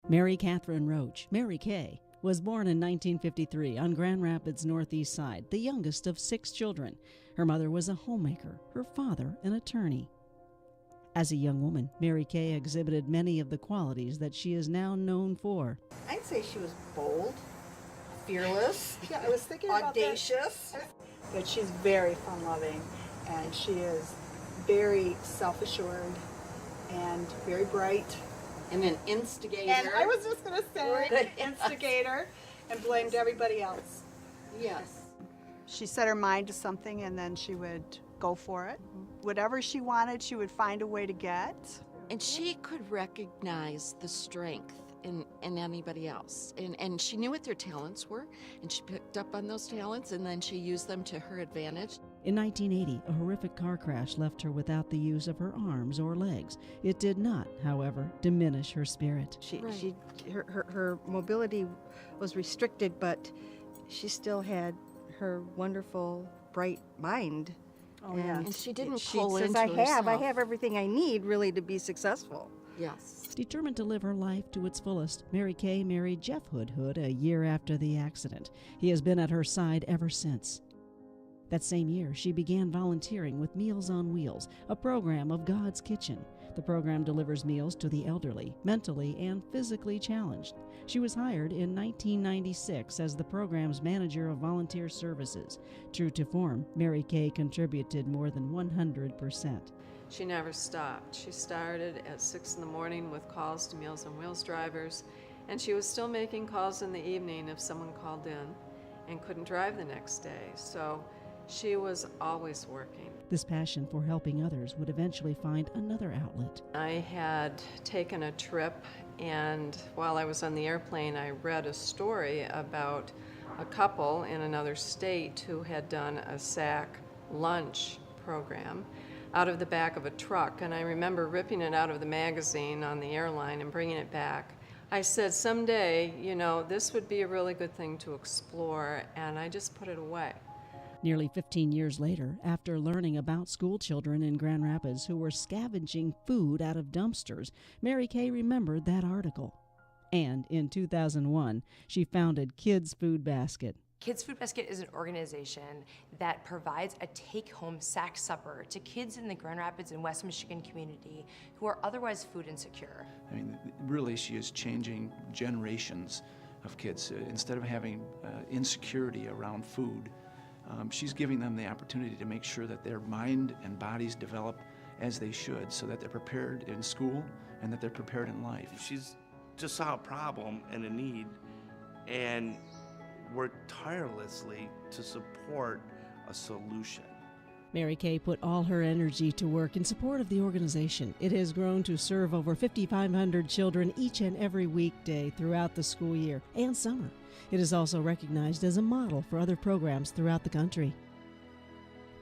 Mary Catherine Roach, Mary Kay, was born in 1953 on Grand Rapids' northeast side, the youngest of 6 children. Her mother was a homemaker, her father an attorney. As a young woman, Mary Kay exhibited many of the qualities that she is now known for. I'd say she was bold, fearless, Yeah, I was thinking about audacious. that she's very fun-loving, and she is very self-assured and very bright. And an instigator. And I was just going to say, Good. instigator, and blamed everybody else. Yes. She set her mind to something, and then she would go for it. Whatever she wanted, she would find a way to get. And she could recognize the strength in anybody else. And she knew what their talents were, and she picked up on those talents, and then she used them to her advantage. In 1980, a horrific car crash left her without the use of her arms or legs. It did not, however, diminish her spirit. Her mobility was restricted, but she still had her wonderful, bright mind. Oh, yeah. And she didn't She pull says, into I herself. have everything I need really to be successful. Yes. Determined to live her life to its fullest, Mary Kay married Jeff Hoodhood a year after the accident. He has been at her side ever since. That same year, she began volunteering with Meals on Wheels, a program of God's Kitchen. The program delivers meals to the elderly, mentally and physically challenged. She was hired in 1996 as the program's manager of volunteer services. True to form, Mary Kay contributed more than 100%. She never stopped. She started at 6 in the morning with calls to Meals on Wheels drivers, and she was still making calls in the evening if someone called in and couldn't drive the next day. So she was always working. This passion for helping others would eventually find another outlet. I had taken a trip, and while I was on the airplane, I read a story about a couple in another state who had done a SAC lunch program out of the back of a truck. And I remember ripping it out of the magazine on the airline and bringing it back. I said, someday, this would be a really good thing to explore, and I just put it away. Nearly 15 years later, after learning about school children in Grand Rapids who were scavenging food out of dumpsters, Mary Kay remembered that article. And in 2001, she founded Kids Food Basket. Kids Food Basket is an organization that provides a take-home sack supper to kids in the Grand Rapids and West Michigan community who are otherwise food insecure. I mean, really, she is changing generations of kids. Instead of having insecurity around food, she's giving them the opportunity to make sure that their mind and bodies develop as they should, so that they're prepared in school and that they're prepared in life. She's just saw a problem and a need and worked tirelessly to support a solution. Mary Kay put all her energy to work in support of the organization. It has grown to serve over 5,500 children each and every weekday throughout the school year and summer. It is also recognized as a model for other programs throughout the country.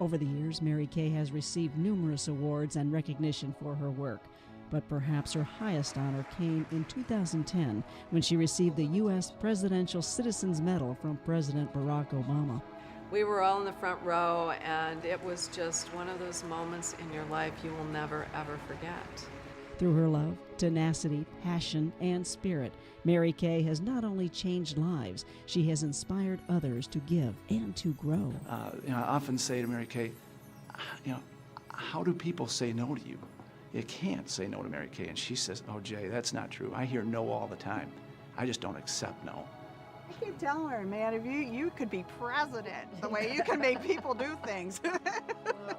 Over the years, Mary Kay has received numerous awards and recognition for her work, but perhaps her highest honor came in 2010 when she received the U.S. Presidential Citizens Medal from President Barack Obama. We were all in the front row, and it was just one of those moments in your life you will never, ever forget. Through her love, tenacity, passion, and spirit, Mary Kay has not only changed lives, she has inspired others to give and to grow. I often say to Mary Kay, how do people say no to you? You can't say no to Mary Kay. And she says, oh, Jay, that's not true. I hear no all the time. I just don't accept no. I keep telling her, man, if you could be president, the way you can make people do things.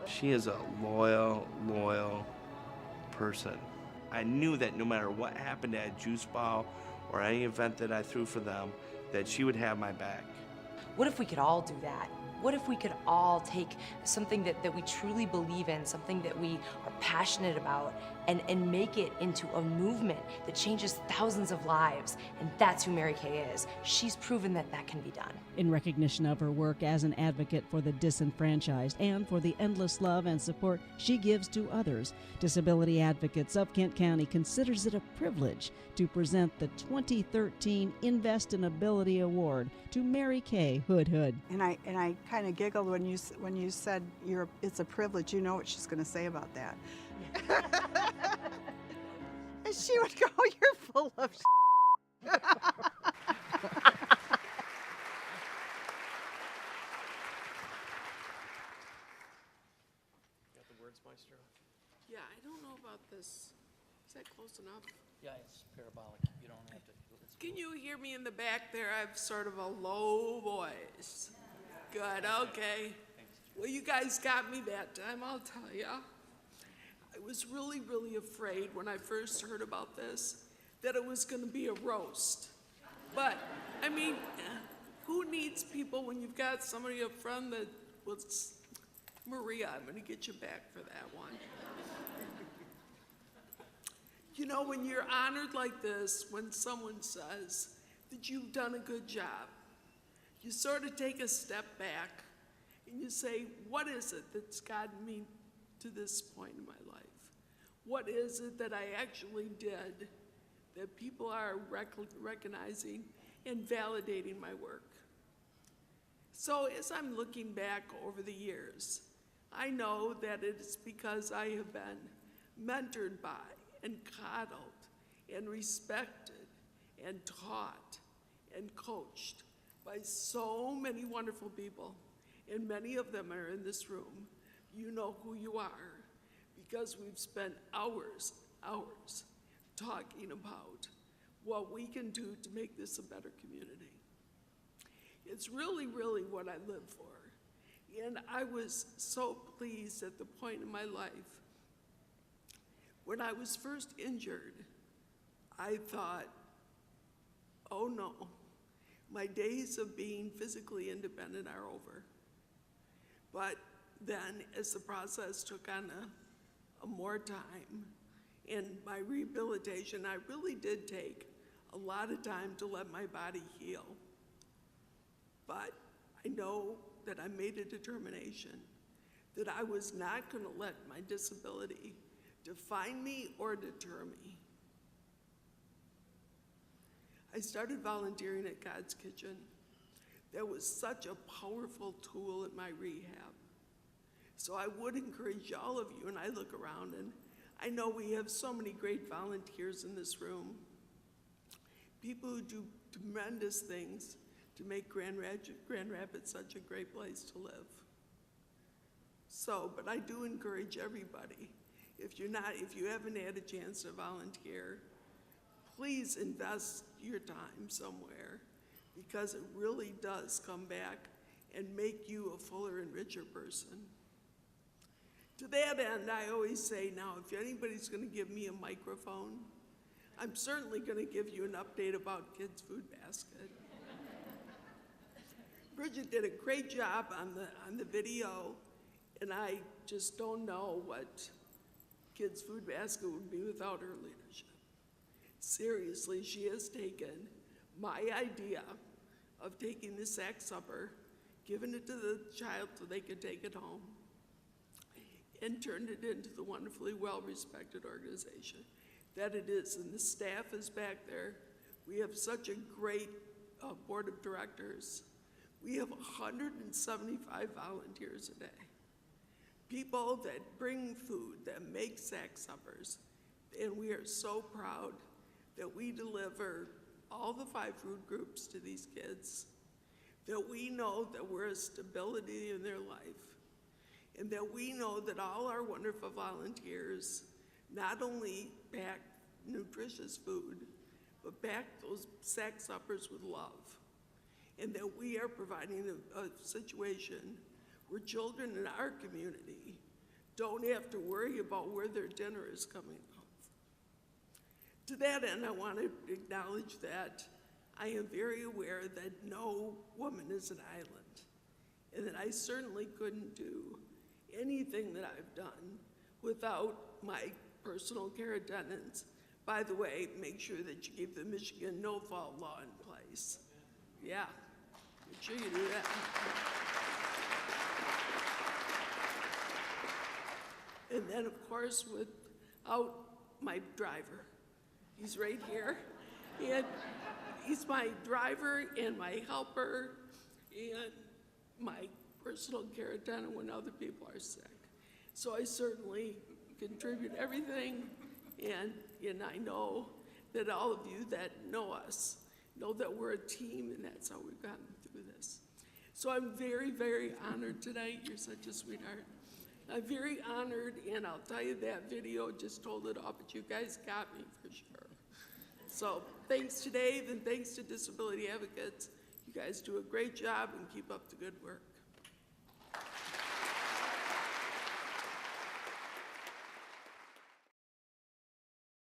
She is a loyal person. I knew that no matter what happened at Juice Ball or any event that I threw for them, that she would have my back. What if we could all do that? What if we could all take something that we truly believe in, something that we are passionate about, and make it into a movement that changes thousands of lives? And that's who Mary Kay is. She's proven that that can be done. In recognition of her work as an advocate for the disenfranchised and for the endless love and support she gives to others, Disability Advocates of Kent County considers it a privilege to present the 2013 Invest in Ability Award to Mary Kay Hoodhood. And I kind of giggled when you said it's a privilege. You know what she's going to say about that. And she would go, "You're full of shit." Got the words, Maestro? Yeah, I don't know about this. Is that close enough? Yeah, it's parabolic. You don't have to. Can you hear me in the back there? I have sort of a low voice. Good, okay. Well, you guys got me that time, I'll tell you. I was really, really afraid when I first heard about this that it was going to be a roast. But, I mean, who needs people when you've got somebody up front that was, Maria, I'm going to get you back for that one. You know, when you're honored like this, when someone says that you've done a good job, you sort of take a step back and you say, what is it that's gotten me to this point in my life? What is it that I actually did that people are recognizing and validating my work? So as I'm looking back over the years, I know that it's because I have been mentored by and coddled and respected and taught and coached by so many wonderful people, and many of them are in this room. You know who you are because we've spent hours talking about what we can do to make this a better community. It's really, really what I live for. And I was so pleased at the point in my life when I was first injured. I thought, oh no, my days of being physically independent are over. But then as the process took on a more time and my rehabilitation, I really did take a lot of time to let my body heal. But I know that I made a determination that I was not going to let my disability define me or deter me. I started volunteering at God's Kitchen. That was such a powerful tool in my rehab. So I would encourage all of you, and I look around and I know we have so many great volunteers in this room, people who do tremendous things to make Grand Rapids such a great place to live. So, but I do encourage everybody, if you haven't had a chance to volunteer, please invest your time somewhere, because it really does come back and make you a fuller and richer person. To that end, I always say now, if anybody's going to give me a microphone, I'm certainly going to give you an update about Kids Food Basket. Bridget did a great job on the video, and I just don't know what Kids Food Basket would be without her leadership. Seriously, she has taken my idea of taking the sack supper, giving it to the child so they could take it home, and turned it into the wonderfully well-respected organization that it is. And the staff is back there. We have such a great board of directors. We have 175 volunteers a day. People that bring food, that make sack suppers, and we are so proud that we deliver all the 5 food groups to these kids, that we know that we're a stability in their life, and that we know that all our wonderful volunteers not only pack nutritious food, but pack those sack suppers with love, and that we are providing a situation where children in our community don't have to worry about where their dinner is coming from. To that end, I want to acknowledge that I am very aware that no woman is an island, and that I certainly couldn't do anything that I've done without my personal care attendants. By the way, make sure that you keep the Michigan no-fault law in place. Yeah, make sure you do that. And then, of course, without my driver. He's right here. And he's my driver and my helper and my personal care attendant when other people are sick. So I certainly contribute everything, and I know that all of you that know us know that we're a team, and that's how we've gotten through this. So I'm very, very honored tonight. You're such a sweetheart. I'm very honored, and I'll tell you that video just told it all, but you guys got me for sure. So thanks to Dave and thanks to Disability Advocates. You guys do a great job and keep up the good work.